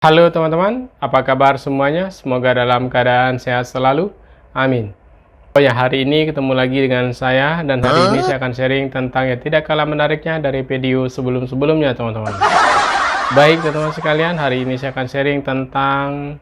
Halo teman-teman, apa kabar semuanya? Semoga dalam keadaan sehat selalu. Amin. Oh ya, hari ini ketemu lagi dengan saya, dan hari ini saya akan sharing tentang yang tidak kalah menariknya dari video sebelum-sebelumnya, teman-teman. Baik, teman-teman sekalian, hari ini saya akan sharing tentang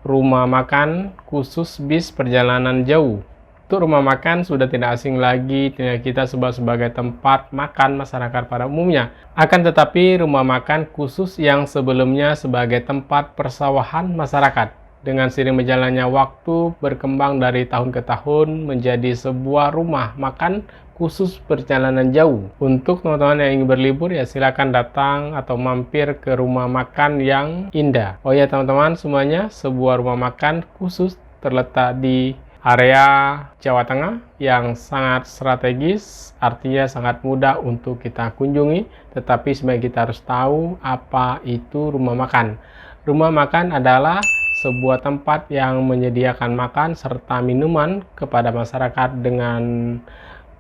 rumah makan khusus bis perjalanan jauh. Untuk rumah makan sudah tidak asing lagi dengan kita sebagai tempat makan masyarakat pada umumnya. Akan tetapi rumah makan khusus yang sebelumnya sebagai tempat persawahan masyarakat, dengan seiring berjalannya waktu berkembang dari tahun ke tahun menjadi sebuah rumah makan khusus perjalanan jauh. Untuk teman-teman yang ingin berlibur, ya silakan datang atau mampir ke rumah makan yang indah. Oh ya teman-teman semuanya, sebuah rumah makan khusus terletak di area Jawa Tengah yang sangat strategis, artinya sangat mudah untuk kita kunjungi, tetapi sebenarnya kita harus tahu apa itu rumah makan. Rumah makan adalah sebuah tempat yang menyediakan makan serta minuman kepada masyarakat dengan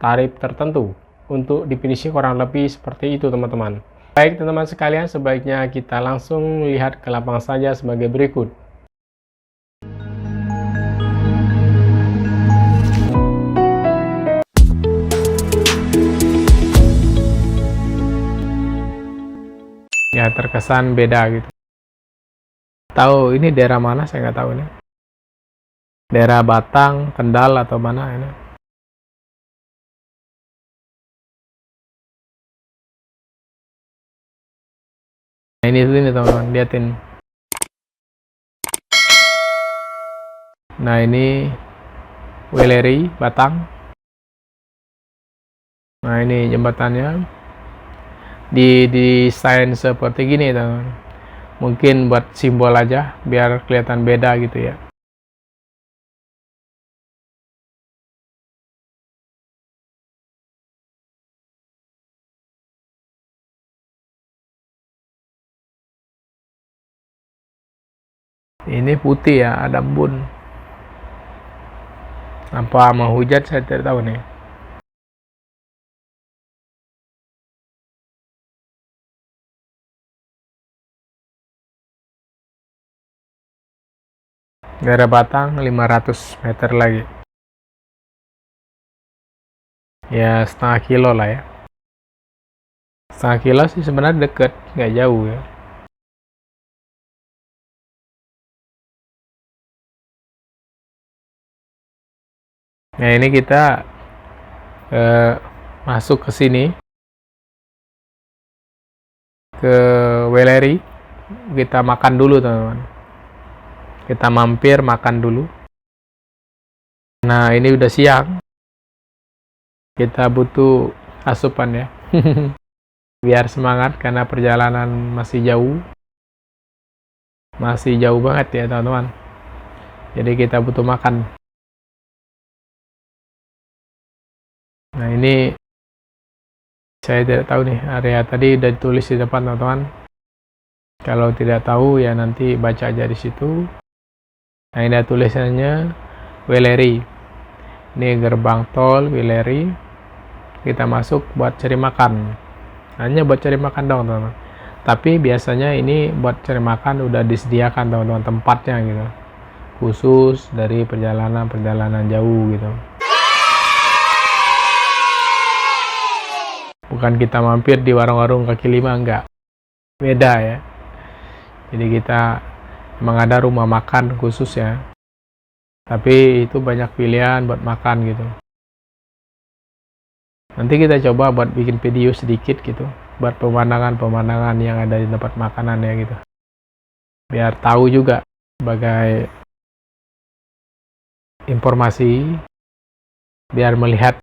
tarif tertentu. Untuk definisi kurang lebih seperti itu, teman-teman. Baik teman-teman sekalian, sebaiknya kita langsung lihat ke lapangan saja sebagai berikut. Ya, terkesan beda gitu. Tahu ini daerah mana, saya nggak tahu nih. Daerah Batang, Kendal atau mana ini. Nah, ini teman-teman, liatin. Nah, ini Weleri, Batang. Nah, ini jembatannya didesain seperti gini, teman-teman. Mungkin buat simbol aja biar kelihatan beda gitu ya. Ini putih ya, ada embun. Apa mau hujan saya tidak tahu nih. Daerah Batang 500 meter lagi. Ya setengah kilo lah ya. Setengah kilo sih sebenarnya deket, nggak jauh ya. Nah, ini kita masuk ke sini, ke Weleri. Kita makan dulu, teman-teman. Kita mampir makan dulu. Nah, ini udah siang. Kita butuh asupan ya. Biar semangat karena perjalanan masih jauh. Masih jauh banget ya, teman-teman. Jadi kita butuh makan. Nah, ini saya tidak tahu nih, area tadi udah ditulis di depan, teman-teman. Kalau tidak tahu ya nanti baca aja di situ. Nah, ini ada tulisannya Weleri. Ini gerbang tol Weleri. Kita masuk buat cari makan. Hanya buat cari makan dong, teman-teman. Tapi biasanya ini buat cari makan udah disediakan, teman-teman, tempatnya gitu. Khusus dari perjalanan jauh gitu. Bukan kita mampir di warung-warung kaki lima, enggak. Beda ya. Jadi kita emang ada rumah makan khusus ya. Tapi itu banyak pilihan buat makan gitu. Nanti kita coba buat bikin video sedikit gitu. Buat pemandangan-pemandangan yang ada di tempat makanan ya gitu. Biar tahu juga sebagai informasi. Biar melihat,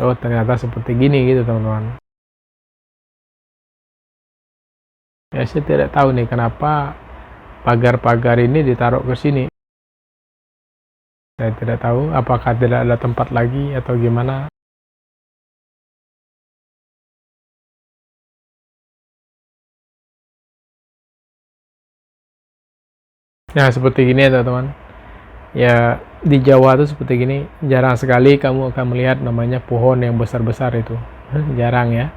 oh ternyata seperti gini gitu, teman-teman. Ya, saya tidak tahu nih kenapa pagar-pagar ini ditaruh ke sini. Saya tidak tahu apakah tidak ada tempat lagi atau gimana. Ya seperti gini ya, teman-teman. Ya di Jawa tuh seperti gini, jarang sekali kamu akan melihat namanya pohon yang besar-besar itu. Jarang ya.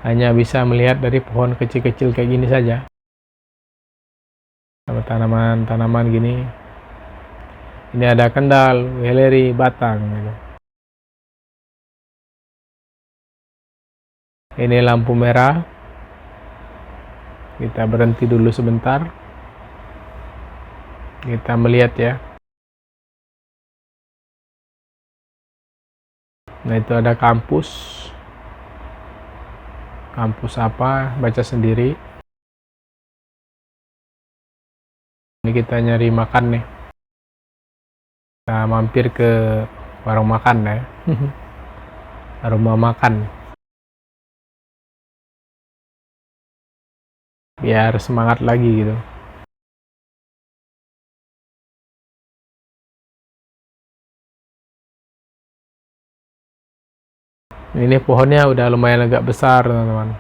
Hanya bisa melihat dari pohon kecil-kecil kayak gini saja. sama tanaman-tanaman gini. Ini ada kendal, weleri, batang gitu. Ini lampu merah. Kita berhenti dulu sebentar. Kita melihat ya. Nah, itu ada kampus. Kampus apa? Baca sendiri. Ini kita nyari makan nih. Kita mampir ke warung makan ya. Rumah makan. Biar semangat lagi gitu. Ini pohonnya udah lumayan agak besar, teman-teman.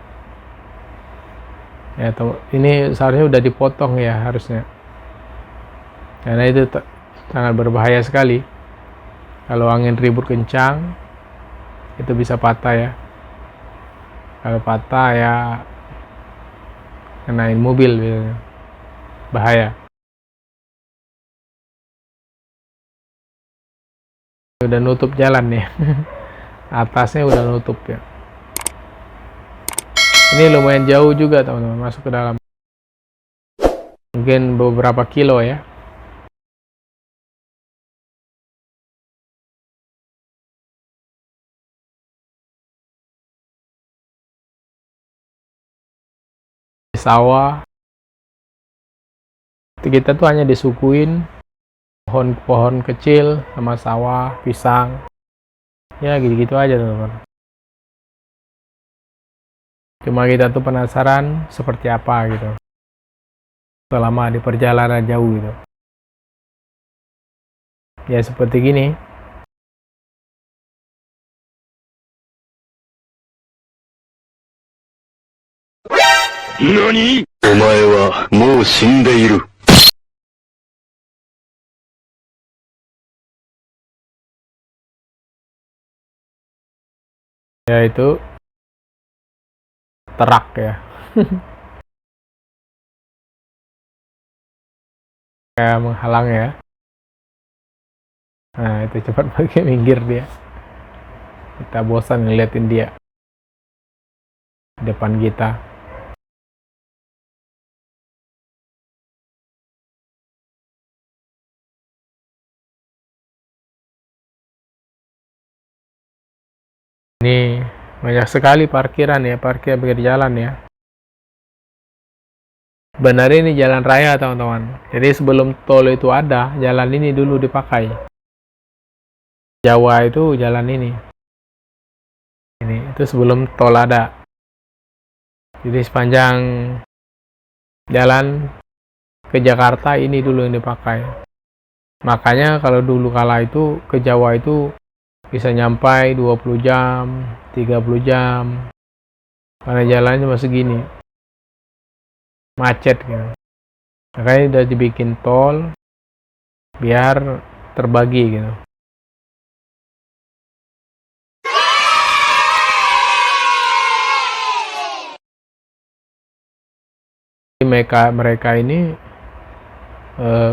Ya, ini seharusnya udah dipotong ya harusnya. Karena itu sangat berbahaya sekali. Kalau angin ribut kencang, itu bisa patah ya. Kalau patah ya kenain mobil biasanya. Bahaya. Udah nutup jalan nih. Atasnya udah nutup ya. Ini lumayan jauh juga teman-teman masuk ke dalam. Mungkin beberapa kilo ya. Sawah. Kita tuh hanya disuguhin pohon-pohon kecil sama sawah, pisang. Ya gitu-gitu aja teman-teman. Cuma kita tuh penasaran seperti apa gitu. Selama di perjalanan jauh gitu. Ya seperti gini. NANI?! お前はもう死んでいる。Yaitu terak ya. Kayak menghalang ya. Nah itu cepat pergi, minggir dia. Kita bosan ngeliatin dia di depan kita. Ini banyak sekali parkiran ya, parkir pinggir jalan ya. Benar ini jalan raya teman-teman. Jadi sebelum tol itu ada, jalan ini dulu dipakai. Jawa itu jalan ini. Ini itu sebelum tol ada. Jadi sepanjang jalan ke Jakarta ini dulu yang dipakai. Makanya kalau dulu kala itu ke Jawa itu bisa nyampai 20 jam, 30 jam. Karena jalannya cuma segini. Macet gitu. Makanya udah dibikin tol biar terbagi gitu. Mereka ini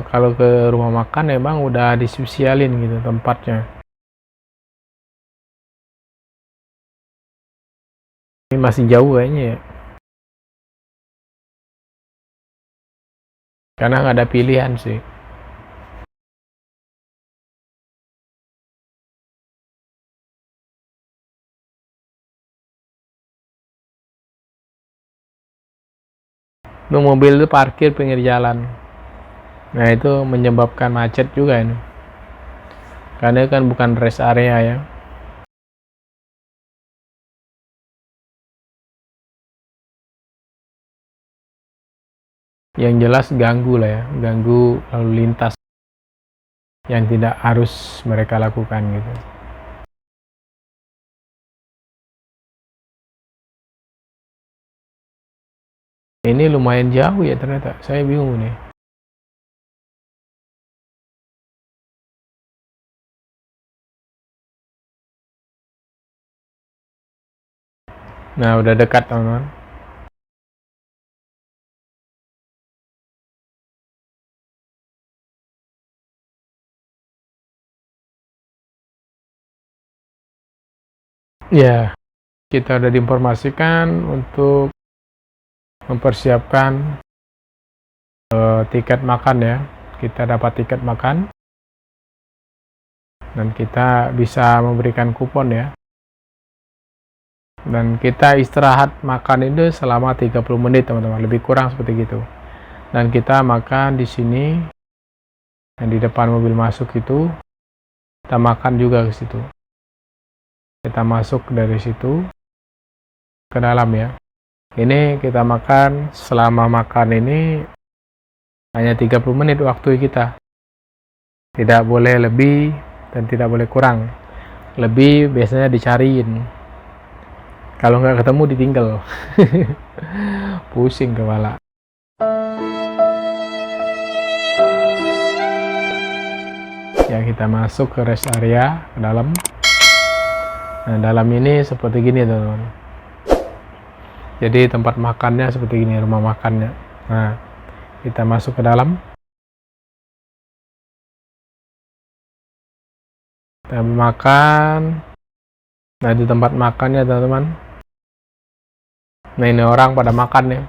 kalau ke rumah makan emang udah disusialin gitu tempatnya. Ini masih jauh kayaknya ya. Karena nggak ada pilihan sih. Itu mobil itu parkir pinggir jalan. Nah itu menyebabkan macet juga ini. Karena kan bukan rest area ya. Yang jelas ganggu lah ya, ganggu lalu lintas yang tidak harus mereka lakukan gitu. Ini lumayan jauh ya ternyata, saya bingung nih. Nah udah dekat teman-teman. Ya, kita udah diinformasikan untuk mempersiapkan tiket makan ya. Kita dapat tiket makan dan kita bisa memberikan kupon ya. Dan kita istirahat makan itu selama 30 menit teman-teman, lebih kurang seperti gitu. Dan kita makan di sini yang di depan mobil masuk itu, kita makan juga ke situ. Kita masuk dari situ ke dalam ya. Ini kita makan, selama makan ini hanya 30 menit waktu kita. Tidak boleh lebih dan tidak boleh kurang. Lebih biasanya dicariin. Kalau nggak ketemu ditinggal. Pusing kepala. Ya, kita masuk ke rest area ke dalam. Nah, dalam ini seperti gini teman-teman. Jadi tempat makannya seperti gini, rumah makannya. Nah, kita masuk ke dalam. Kita makan. Nah, di tempat makannya teman-teman. Nah, ini orang pada makan ya.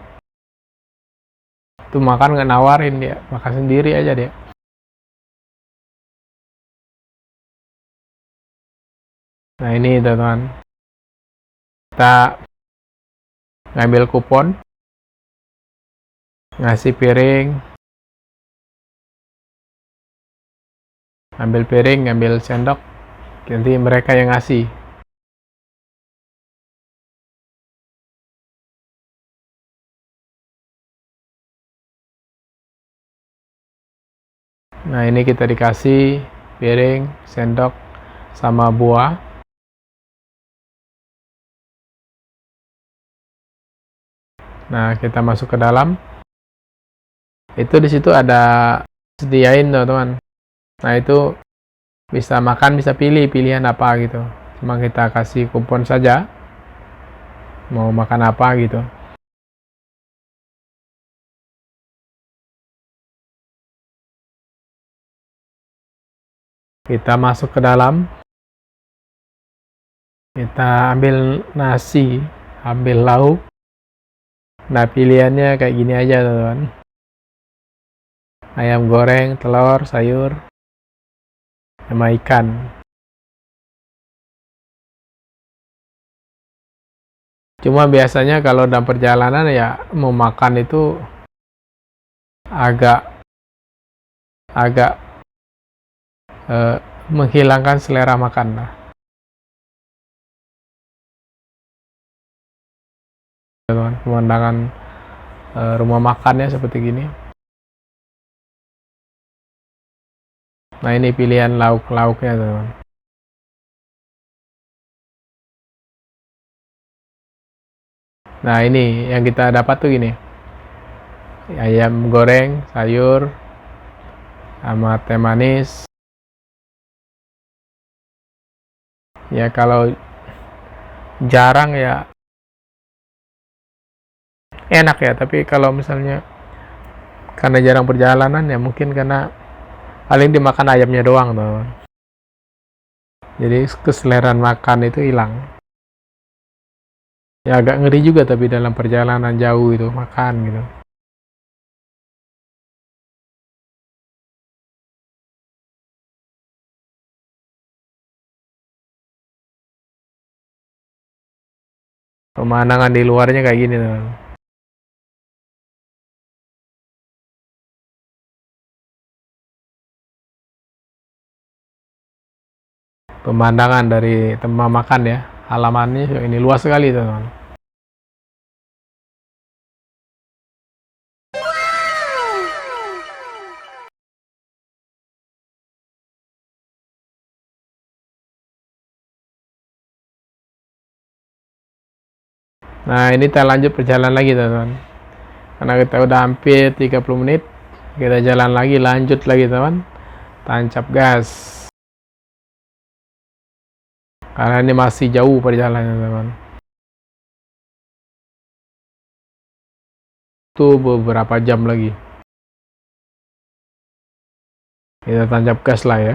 Itu makan nggak nawarin dia, makan sendiri aja dia. Nah, ini teman-teman. Kita ngambil kupon, ngasih piring, ambil piring, ngambil sendok, nanti mereka yang ngasih. Nah, ini kita dikasih piring, sendok, sama buah. Nah, kita masuk ke dalam. Itu di situ ada sediain teman-teman. Nah, itu bisa makan, bisa pilih pilihan apa gitu. Cuma kita kasih kupon saja. Mau makan apa gitu. Kita masuk ke dalam. Kita ambil nasi, ambil lauk. Nah, pilihannya kayak gini aja teman-teman. Ayam goreng, telur, sayur, sama ikan. Cuma biasanya kalau dalam perjalanan ya mau makan itu agak menghilangkan selera makan lah. Pemandangan rumah makannya seperti gini. Nah, ini pilihan lauk-lauknya teman. Nah, ini yang kita dapat tuh gini, ayam goreng, sayur, sama teh manis. Ya kalau jarang ya enak ya, tapi kalau misalnya karena jarang perjalanan ya mungkin karena paling dimakan ayamnya doang teman. Jadi keseleraan makan itu hilang. Ya agak ngeri juga tapi dalam perjalanan jauh itu makan gitu. Pemandangan di luarnya kayak gini teman. Pemandangan dari tempat makan ya, halamannya ini luas sekali teman. Nah, ini kita lanjut perjalanan lagi teman. Karena kita udah hampir 30 menit, kita jalan lagi, lanjut lagi teman. Tancap gas. Karena ini masih jauh perjalanannya teman. Itu beberapa jam lagi. Kita tancap gas lah ya.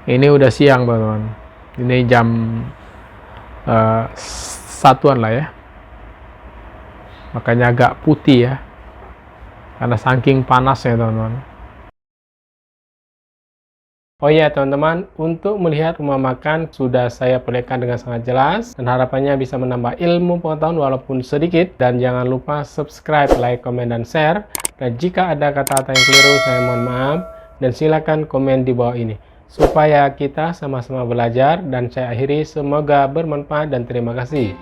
Ini udah siang teman-teman. Ini jam satuan lah ya, makanya agak putih ya, karena saking panasnya teman-teman. Oh ya teman-teman, untuk melihat rumah makan sudah saya perlihatkan dengan sangat jelas, dan harapannya bisa menambah ilmu pengetahuan walaupun sedikit. Dan jangan lupa subscribe, like, komen, dan share. Dan jika ada kata-kata yang keliru, saya mohon maaf, dan silakan komen di bawah ini supaya kita sama-sama belajar. Dan saya akhiri, semoga bermanfaat dan terima kasih.